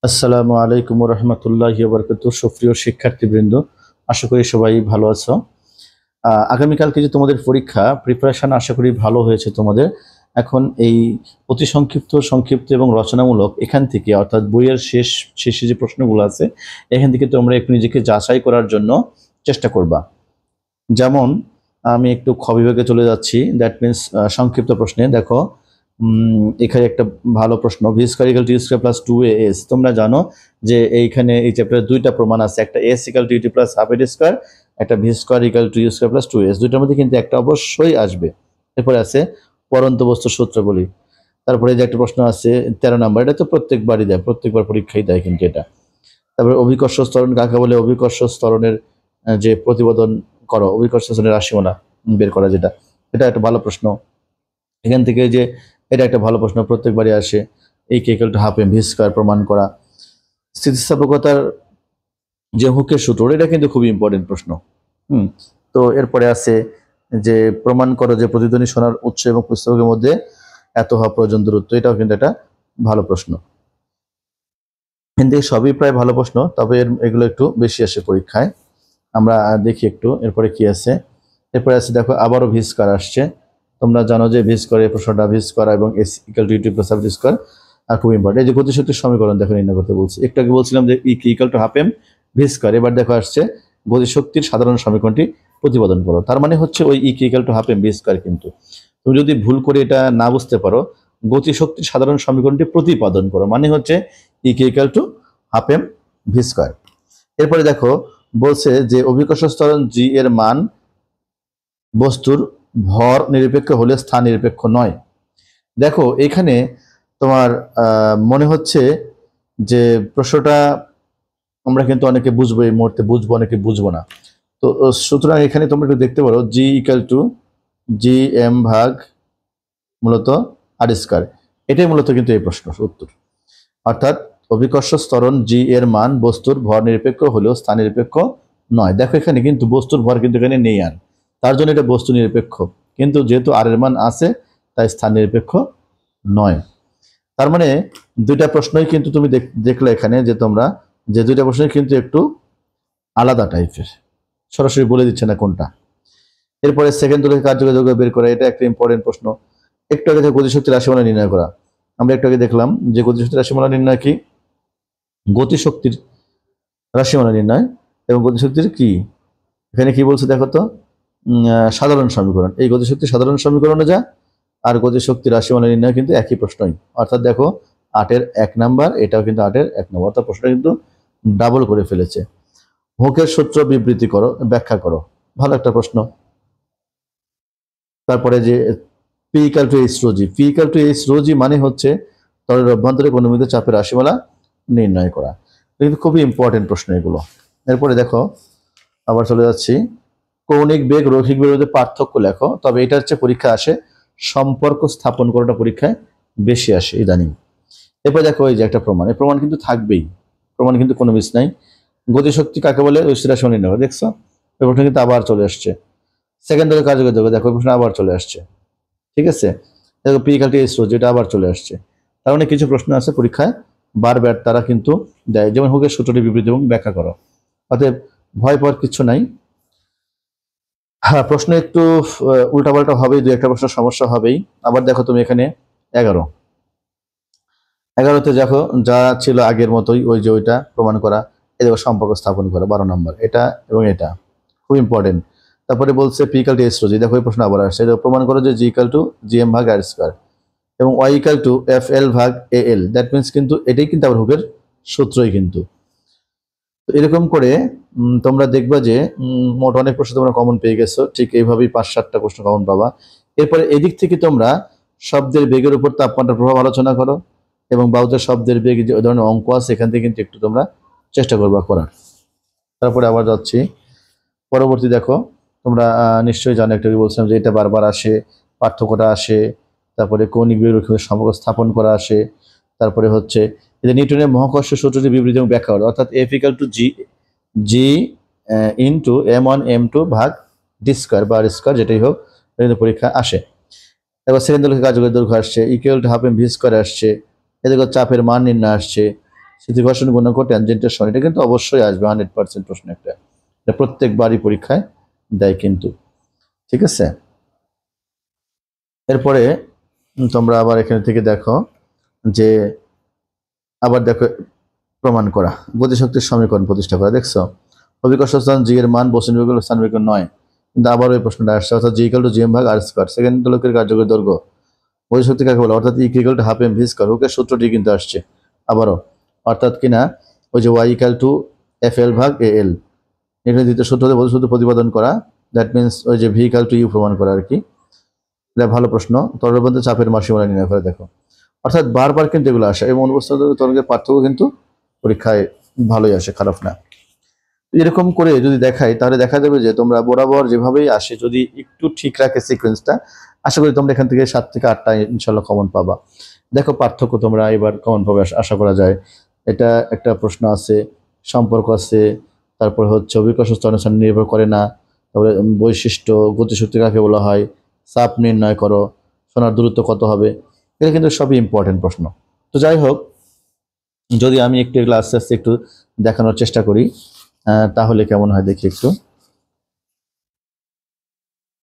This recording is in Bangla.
আসসালামু আলাইকুম রহমতুল্লাহি ওয়া বারাকাতুহু। সুপ্রিয় শিক্ষার্থীবৃন্দ, আশা করি সবাই ভালো আছো। আগামীকালকে যে তোমাদের পরীক্ষা, প্রিপারেশন আশা করি ভালো হয়েছে তোমাদের। এখন এই অতি সংক্ষিপ্ত সংক্ষিপ্ত এবং রচনামূলক এখান থেকে, অর্থাৎ বইয়ের শেষে যে প্রশ্নগুলো আছে এখান থেকে তোমরা একটু নিজেকে যাচাই করার জন্য চেষ্টা করবা। যেমন আমি একটু খ বিভাগে চলে যাচ্ছি, দ্যাট মিনস সংক্ষিপ্ত প্রশ্নে দেখো। এখানে একটা ভালো প্রশ্ন, V square equal to U square plus 2as। তোমরা জানো যে এইখানে এই চ্যাপ্টারে দুইটা প্রমাণ আছে, একটা S equal to U plus half এর স্কয়ার, একটা V square equal to U square plus 2s। দুইটার মধ্যে কিন্তু একটা অবশ্যই আসবে। এরপরে আছে পরন্ত বস্তুর সূত্র বলি। তারপরে যে একটা প্রশ্ন আছে 13 নাম্বার, এটা তো প্রত্যেকবারই দেয়, প্রত্যেকবার পরীক্ষায় দেয় কিন্তু এটা। তারপরে অভিকর্ষ ত্বরণ কাকে বলে, অভিকর্ষ ত্বরণের যে প্রতিবেদন করো, অভিকর্ষ ত্বরণের রাশিমালা বের করা, যেটা এটা একটা ভালো প্রশ্ন। এখান থেকে যে এটা একটা ভালো প্রশ্ন, প্রত্যেকবারই আসে। এই K equal to half M V square প্রমাণ করা। স্থিতিস্থাপকতার যে হুকের সূত্র, এটা কিন্তু খুবই ইম্পর্টেন্ট প্রশ্ন। তো এরপরে আছে যে প্রমাণ করো যে প্রতিধ্বনি শোনার উৎস এবং পুস্তকের মধ্যে এত হওয়া প্রয়োজন দূরত্ব, এটাও কিন্তু একটা ভালো প্রশ্ন। কিন্তু সবই প্রায় ভালো প্রশ্ন, তবে এগুলো একটু বেশি আসে পরীক্ষায়। আমরা দেখি একটু এরপরে কি আছে। এরপরে আছে দেখো আবারও ভি স্কয়ার আসছে। তোমরা জানো যে ভি স্কয়ার এই প্রশ্নটা, ভি স্কয়ার এবং S equal to U plus half square খুব ইম্পর্টেন্ট। এই যে গতিশক্তির সমীকরণ দেখো নির্ণয় করতে বলছি। একটু আগে বলছিলাম যে E equal to half M V square, এবার দেখো আসছে গতিশক্তির সাধারণ সমীকরণটি প্রতিপাদন করো। তার মানে হচ্ছে ওই E equal to half M V square. কিন্তু তুমি যদি ভুল করে এটা না বুঝতে পারো, গতিশক্তির সাধারণ সমীকরণটি প্রতিপাদন করো মানে হচ্ছে E equal to half M V square. এরপরে দেখো বলছে যে অভিকর্ষ ত্বরণ জি এর মান বস্তুর ভর নিরপেক্ষ হলে স্থান নিরপেক্ষ নয়। দেখো এখানে তোমার মনে হচ্ছে যে প্রশ্নটা আমরা কিন্তু অনেকে বুঝবো, এই মুহূর্তে বুঝবো, অনেকে বুঝবো না। তো সুতরাং এখানে তোমরা একটু দেখতে পারো জি ইকুয়াল টু জি এম ভাগ মূলত আর স্কয়ার, এটাই মূলত কিন্তু এই প্রশ্ন উত্তর। অর্থাৎ অভিকর্ষ ত্বরণ জি এর মান বস্তুর ভর নিরপেক্ষ হলেও স্থান নিরপেক্ষ নয়। দেখো এখানে কিন্তু বস্তুর ভর কিন্তু এখানে নেই, আর তার জন্য এটা বস্তু নিরপেক্ষ। কিন্তু যেহেতু আর এর মান আছে, তাই স্থান নিরপেক্ষ নয়। তার মানে দুইটা প্রশ্নই কিন্তু তুমি দেখলে এখানে যে তোমরা যে দুইটা প্রশ্নই কিন্তু একটু আলাদা টাইপের, সরাসরি বলে দিচ্ছে না কোনটা। এরপরে সেকেন্ড দলের কার্যযোগ্য বের করা, এটা একটা ইম্পর্টেন্ট প্রশ্ন। একটু আগে গতিশক্তির রাশিমালা নির্ণয় করা, আমরা একটু আগে দেখলাম যে গতিশক্তির রাশিমালা নির্ণয় কি, গতিশক্তির রাশিমালা নির্ণয় এবং গতিশক্তির কি এখানে কি বলছে দেখো তো, সাধারণ সমীকরণ। এই গতিশক্তির সাধারণ সমীকরণে যা আর গতিশক্তির রাশিমালা নির্ণয় কিন্তু একই প্রশ্নই। অর্থাৎ দেখো 8-এর 1 নাম্বার, এটাও কিন্তু 8-এর 1 নাম্বার, অর্থাৎ প্রশ্নটা কিন্তু ডাবল করে ফেলেছে। হুকের সূত্র বিবৃতি করো, ব্যাখ্যা করো, ভালো একটা প্রশ্ন। তারপরে যে P equal to H rho G, P equal to H rho G মানে হচ্ছে তরলের অভ্যন্তরে অনুমিত চাপের রাশিমালা নির্ণয় করা। কিন্তু খুবই ইম্পর্টেন্ট প্রশ্ন এগুলো। এরপরে দেখো আবার চলে যাচ্ছি, কৌণিক বেগ রৈখিক বেগের মধ্যে পার্থক্য লেখো। তবে এটা হচ্ছে পরীক্ষা আসে সম্পর্ক স্থাপন করাটা পরীক্ষায় বেশি আসে ইদানিং। এরপরে দেখো এই যে একটা প্রমাণ, এই প্রমাণ কিন্তু থাকবেই, প্রমাণ কিন্তু কোনো মিস নাই। গতিশক্তি কাকে বলে, রাশিমালা নির্ণয়, দেখছো এই প্রশ্ন কিন্তু আবার চলে আসছে। সেকেন্ডারি কার্যকর যোগ্য, দেখো প্রশ্ন আবার চলে আসছে। ঠিক আছে, দেখো P equal to H rho, যেটা আবার চলে আসছে। তার মানে কিছু প্রশ্ন আছে পরীক্ষায় বারবার তারা কিন্তু দেয়, যেমন হুকের সূত্রটি বিবৃতি এবং ব্যাখ্যা করো। অতএব ভয় পাওয়ার কিছু নাই। হ্যাঁ, প্রশ্ন একটু উল্টাপাল্টা হবেই, দু একটা প্রশ্ন সমস্যা হবেই। আবার দেখো তুমি এখানে 11তে দেখো যা ছিল আগের মতোই, ওই যে ওইটা প্রমাণ করা, এই দেখো সম্পর্ক স্থাপন করা 12 নম্বর, এটা এবং এটা খুব ইম্পর্টেন্ট। তারপরে বলছে P equal to S rho G, দেখো এই প্রশ্ন আবার আসছে, এটা প্রমাণ করো যে G equal to G M ভাগ আর স্কয়ার এবং Y equal to F L ভাগ এ এল। দ্যাট মিনস কিন্তু এটাই কিন্তু আবার হুকের সূত্রই কিন্তু। তো এরকম করে তোমরা দেখবা যে মোট অনেক প্রশ্ন তোমরা কমন পেয়ে গেছো, ঠিক এইভাবেই 5-7টা প্রশ্ন কমন পাবা। এরপরে এদিক থেকে তোমরা শব্দের বেগের উপর তাপমাত্রার প্রভাব আলোচনা করো এবং বাহুতে শব্দের বেগ যে ধরনের অঙ্ক আছে এখান থেকে কিন্তু একটু তোমরা চেষ্টা করবা করার। তারপরে আবার যাচ্ছি পরবর্তী, দেখো তোমরা নিশ্চয়ই জানো, একটু বলছিলাম যে এটা বারবার আসে, পার্থক্যটা আসে, তারপরে কৌণিক বেগ রৈখিক সম্পর্ক স্থাপন করা আসে। তারপরে হচ্ছে যে নিউটনের মহাকর্ষ সূত্রটি বিবৃতি এবং ব্যাখ্যা করা, অর্থাৎ F equal to G G into m1 m2 ভাগ ডি স্কয়ার বা আর স্কয়ার, যেটাই হোক কিন্তু পরীক্ষা আসে। এবার সেকেন্ড দৈর্ঘ্য কার্যকরী দৈর্ঘ্য আসছে, equal to half M V square আসছে, এদিকে চাপের মান নির্ণয় আসছে, স্থিতি ঘর্ষণ গুণাঙ্ক ট্যানজেন্টের সমান, এটা কিন্তু অবশ্যই আসবে 100% প্রশ্ন একটা, এটা প্রত্যেকবারই পরীক্ষায় দেয় কিন্তু। ঠিক আছে, এরপরে তোমরা আবার এখানে থেকে দেখো যে আবার দেখো প্রমাণ করা, গতিশক্তির সমীকরণ প্রতিষ্ঠা করা। দেখছো অভিকর্ষ স্থান জি এর মান বস্তু নির্ভরশীল স্থান বিকল্প নয়, কিন্তু আবার ওই প্রশ্নটা আসছে, অর্থাৎ জি ইকুয়াল টু জিএম ভাগ আর স্কয়ার, সেকেন্ড দোলকের কার্যকরী দৈর্ঘ্য গতিশক্তি কাকে বলে, অর্থাৎ equal to half M V square, হুকের সূত্রটি কিন্তু আসছে আবারও, অর্থাৎ কিনা ওই যে Y equal to F L ভাগ এ এল, এখানে দ্বিতীয় সূত্র হতে সূত্র প্রতিপাদন করা, দ্যাট মিনস ওই যে ভি ইকুয়াল টু ইউ প্রমাণ করা আর কি। এটা ভালো প্রশ্ন। তরলের মধ্যে চাপের মাসিমালা নির্ণয় করে দেখো, অর্থাৎ বারবার কিন্তু এগুলো আসে এবং অনুপস্থিত তরঙ্গের পার্থক্য কিন্তু পরীক্ষায় ভালোই আসে, খারাপ না। এরকম করে যদি দেখাই তাহলে দেখা যাবে যে তোমরা বরাবর যেভাবেই আসে যদি একটু ঠিক রাখে সিকোয়েন্সটা, আশা করি তোমরা এখান থেকে 7 থেকে 8টা ইনশাল্লাহ কমন পাবা। দেখো পার্থক্য তোমরা এবার কমন পাবে আশা করা যায়। এটা একটা প্রশ্ন আছে, সম্পর্ক আছে, তারপর হচ্ছে অভিকর্ষ স্তরের স্থান নির্ভর করে না, তারপরে বৈশিষ্ট্য, গতিশক্তি কাকে বলা হয়, চাপ নির্ণয় করো, সোনার দূরত্ব কত হবে, এটা কিন্তু সবই ইম্পর্টেন্ট প্রশ্ন। তো যাই হোক, যদি আমি একটু এগুলো আস্তে আস্তে একটু দেখানোর চেষ্টা করি তাহলে কেমন হয় দেখি একটু।